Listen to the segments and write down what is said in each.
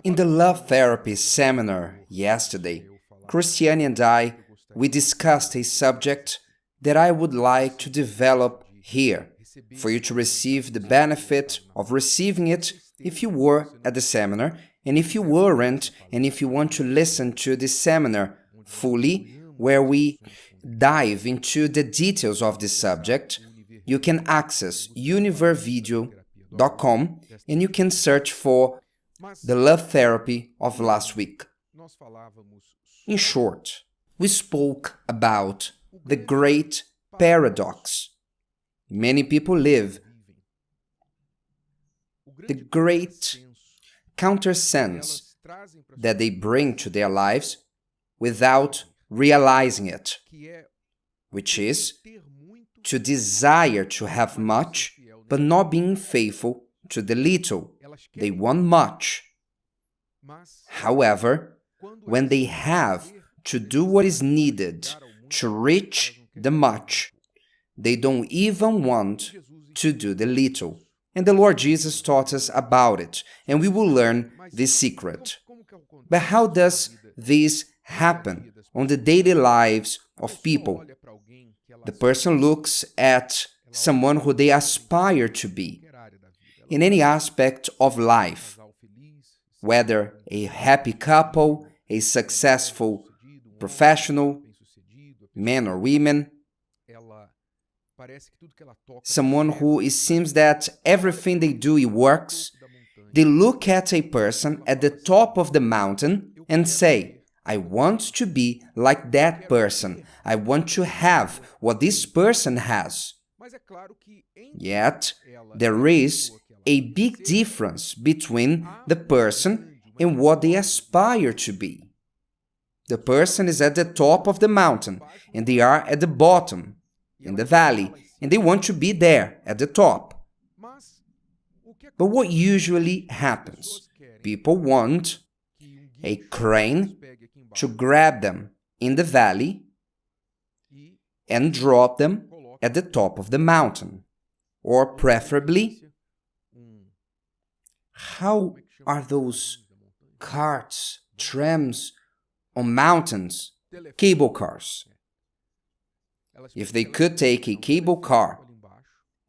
In the Love Therapy seminar yesterday, Christiane and we discussed a subject that I would like to develop here, for you to receive the benefit of receiving it if you were at the seminar, and if you weren't, and if you want to listen to the seminar fully, where we dive into the details of this subject, you can access univervideo.com and you can search for the love therapy of last week. In short, we spoke about the great paradox many people live, the great countersense that they bring to their lives without realizing it, which is to desire to have much, but not being faithful to the little. They want much. However, when they have to do what is needed to reach the much, they don't even want to do the little. And the Lord Jesus taught us about it, and we will learn this secret. But how does this happen on the daily lives of people? The person looks at someone who they aspire to be in any aspect of life, whether a happy couple, a successful professional, men or women, someone who it seems that everything they do it works. They look at a person at the top of the mountain and say, I want to be like that person. I want to have what this person has. Yet, there is a big difference between the person and what they aspire to be. The person is at the top of the mountain, and they are at the bottom, in the valley, and they want to be there, at the top. But what usually happens? People want a crane to grab them in the valley and drop them at the top of the mountain. Or preferably, how are those carts, trams on mountains, cable cars? If they could take a cable car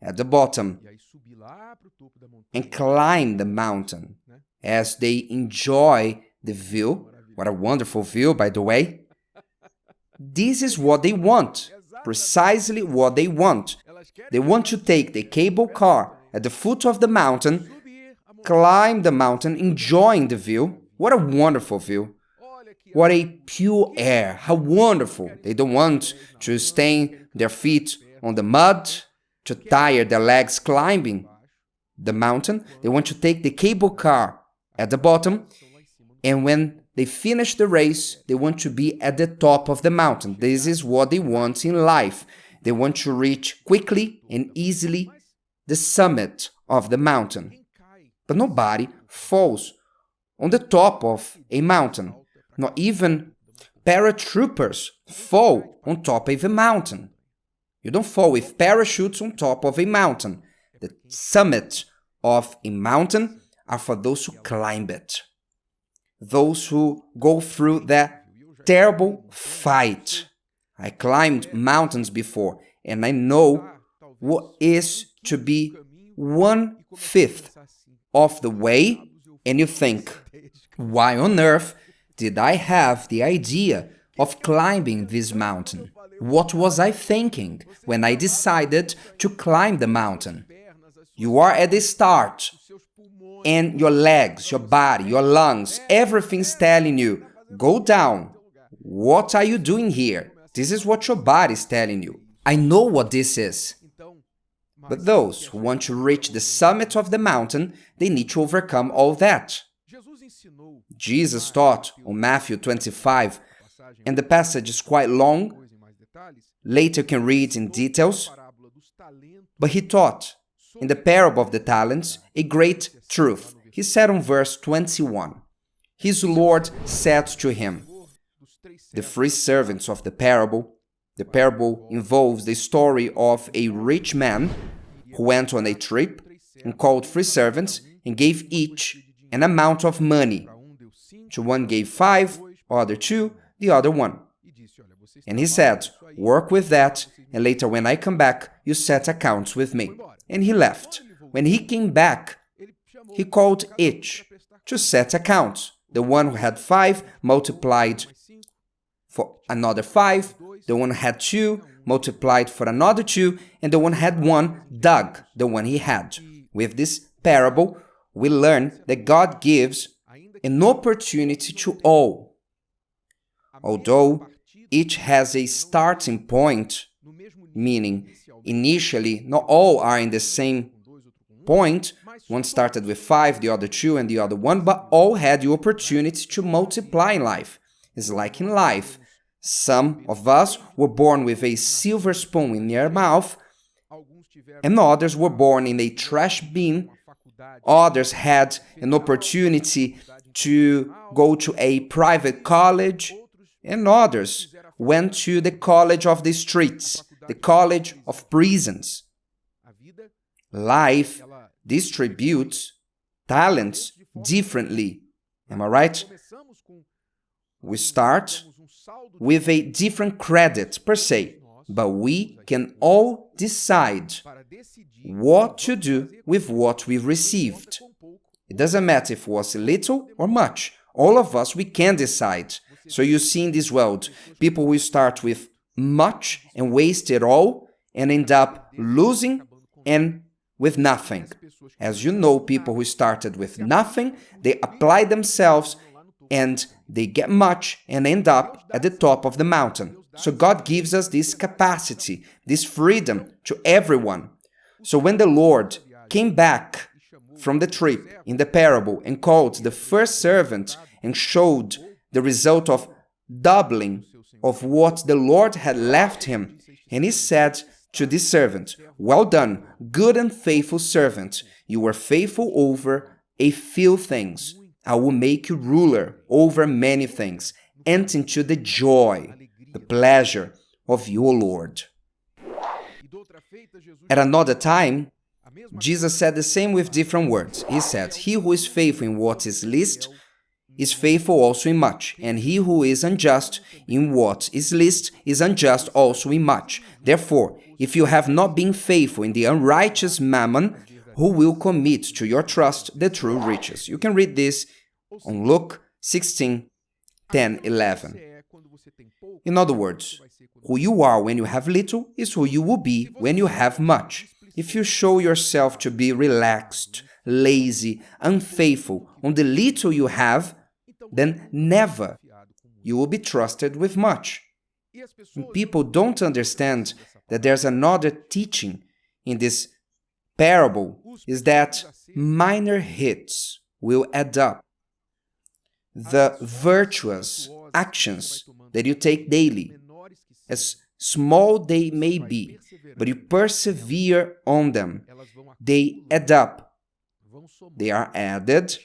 at the bottom and climb the mountain as they enjoy the view, what a wonderful view, by the way. This is what they want, precisely what they want. They want to take the cable car at the foot of the mountain, climb the mountain, enjoying the view. What a wonderful view. What a pure air. How wonderful. They don't want to stain their feet on the mud, to tire their legs climbing the mountain. They want to take the cable car at the bottom, and when they finish the race, they want to be at the top of the mountain. This is what they want in life. They want to reach quickly and easily the summit of the mountain. But nobody falls on the top of a mountain. Not even paratroopers fall on top of a mountain. You don't fall with parachutes on top of a mountain. The summit of a mountain are for those who climb it. Those who go through that terrible fight. I climbed mountains before, and I know what is to be 1/5 of the way, and you think, why on earth did I have the idea of climbing this mountain? What was I thinking when I decided to climb the mountain? You are at the start, and your legs, your body, your lungs, everything's telling you, go down. What are you doing here? This is what your body is telling you. I know what this is. But those who want to reach the summit of the mountain, they need to overcome all that. Jesus taught on Matthew 25, and the passage is quite long. Later you can read in details. But he taught in the parable of the talents a great truth. He said on verse 21, his Lord said to him, the three servants of the parable involves the story of a rich man who went on a trip and called three servants and gave each an amount of money, To one gave 5, other 2, the other 1. And he said, work with that, and later when I come back, you set accounts with me. And he left. When he came back, he called each to set accounts. The one who had 5 multiplied for another 5, the one who had 2 multiplied for another 2, and the one who had 1 dug the one he had. With this parable, we learn that God gives an opportunity to all. Although each has a starting point, meaning initially not all are in the same point, one started with 5, the other 2, and the other 1, but all had the opportunity to multiply in life. It's like in life. Some of us were born with a silver spoon in their mouth, and others were born in a trash bin. Others had an opportunity to go to a private college, and others went to the college of the streets, the college of prisons. Life distributes talents differently. Am I right? We start with a different credit per se, but we can all decide what to do with what we received. It doesn't matter if it was little or much. All of us, we can decide. So you see in this world, people will start with much and waste it all and end up losing and with nothing. As you know, people who started with nothing, they apply themselves and they get much and end up at the top of the mountain. So God gives us this capacity, this freedom to everyone. So when the Lord came back from the trip in the parable and called the first servant and showed the result of doubling of what the Lord had left him, and he said to this servant, well done, good and faithful servant. You were faithful over a few things. I will make you ruler over many things. Enter into the joy, the pleasure of your Lord. At another time, Jesus said the same with different words. He said, he who is faithful in what is least is faithful also in much, and he who is unjust in what is least is unjust also in much. Therefore, if you have not been faithful in the unrighteous mammon, who will commit to your trust the true riches? You can read this on Luke 16, 10, 11. In other words, who you are when you have little is who you will be when you have much. If you show yourself to be relaxed, lazy, unfaithful on the little you have, then never you will be trusted with much. And people don't understand that there's another teaching in this parable, is that minor hits will add up. The virtuous actions that you take daily, as small they may be, but you persevere on them, they add up. They are added,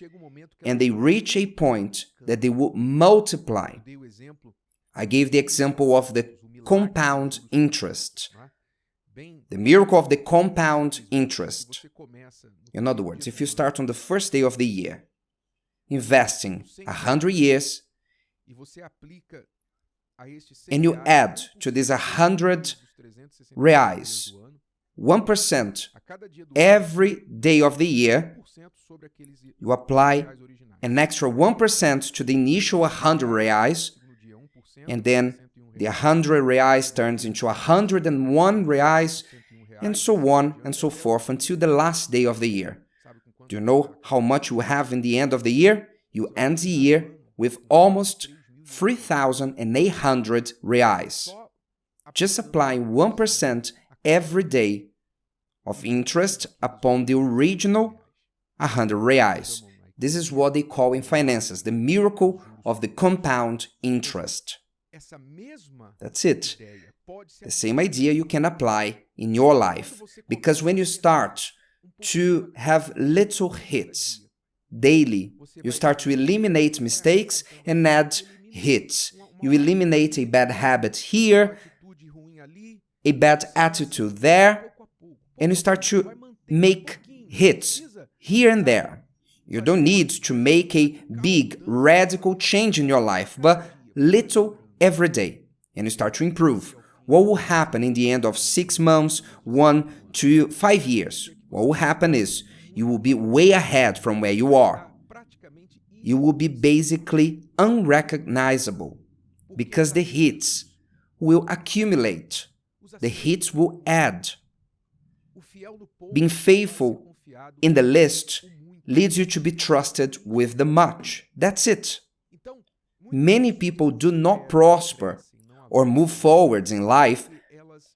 and they reach a point that they will multiply. I gave the example of the compound interest. The miracle of the compound interest. In other words, if you start on the first day of the year, investing 100 years, and you add to this 100 reais, 1% every day of the year, you apply an extra 1% to the initial 100 reais, and then the 100 reais turns into 101 reais, and so on and so forth until the last day of the year. Do you know how much you have in the end of the year? You end the year with almost 3,800 reais. Just applying 1% every day of interest upon the original 100 reais. This is what they call in finances the miracle of the compound interest. That's it. The same idea you can apply in your life, because when you start to have little hits daily, you start to eliminate mistakes and add hits. You eliminate a bad habit here, a bad attitude there, and you start to make hits here and there. You don't need to make a big, radical change in your life, but little every day, and you start to improve. What will happen in the end of 6 months, 1 to 5 years? What will happen is you will be way ahead from where you are. You will be basically unrecognizable because the hits will accumulate. The hits will add. Being faithful in the list leads you to be trusted with the much. That's it. Many people do not prosper or move forwards in life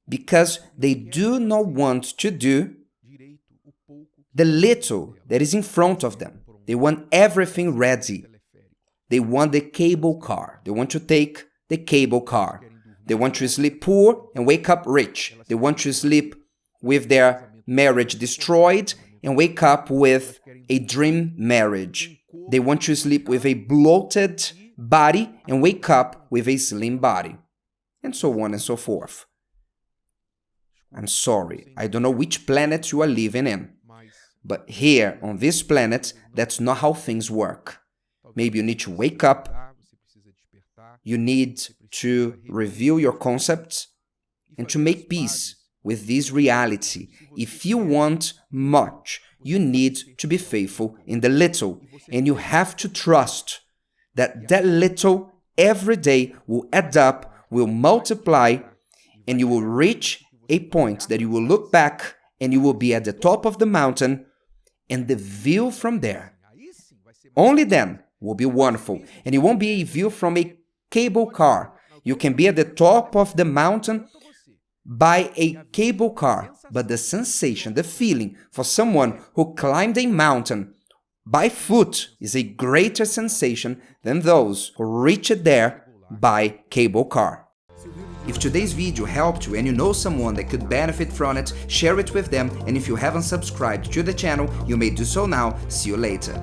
because they do not want to do the little that is in front of them. They want everything ready. They want the cable car. They want to take the cable car. They want to sleep poor and wake up rich. They want to sleep with their marriage destroyed and wake up with a dream marriage. They want to sleep with a bloated body and wake up with a slim body. And so on and so forth. I'm sorry, I don't know which planet you are living in. But here, on this planet, that's not how things work. Maybe you need to wake up. You need to review your concepts and to make peace with this reality. If you want much, you need to be faithful in the little. And you have to trust that that little every day will add up, will multiply, and you will reach a point that you will look back and you will be at the top of the mountain, and the view from there, only then, will be wonderful. And it won't be a view from a cable car. You can be at the top of the mountain by a cable car, but the sensation, the feeling for someone who climbed a mountain by foot is a greater sensation than those who reached there by cable car. If today's video helped you and you know someone that could benefit from it, share it with them, and if you haven't subscribed to the channel, you may do so now. See you later.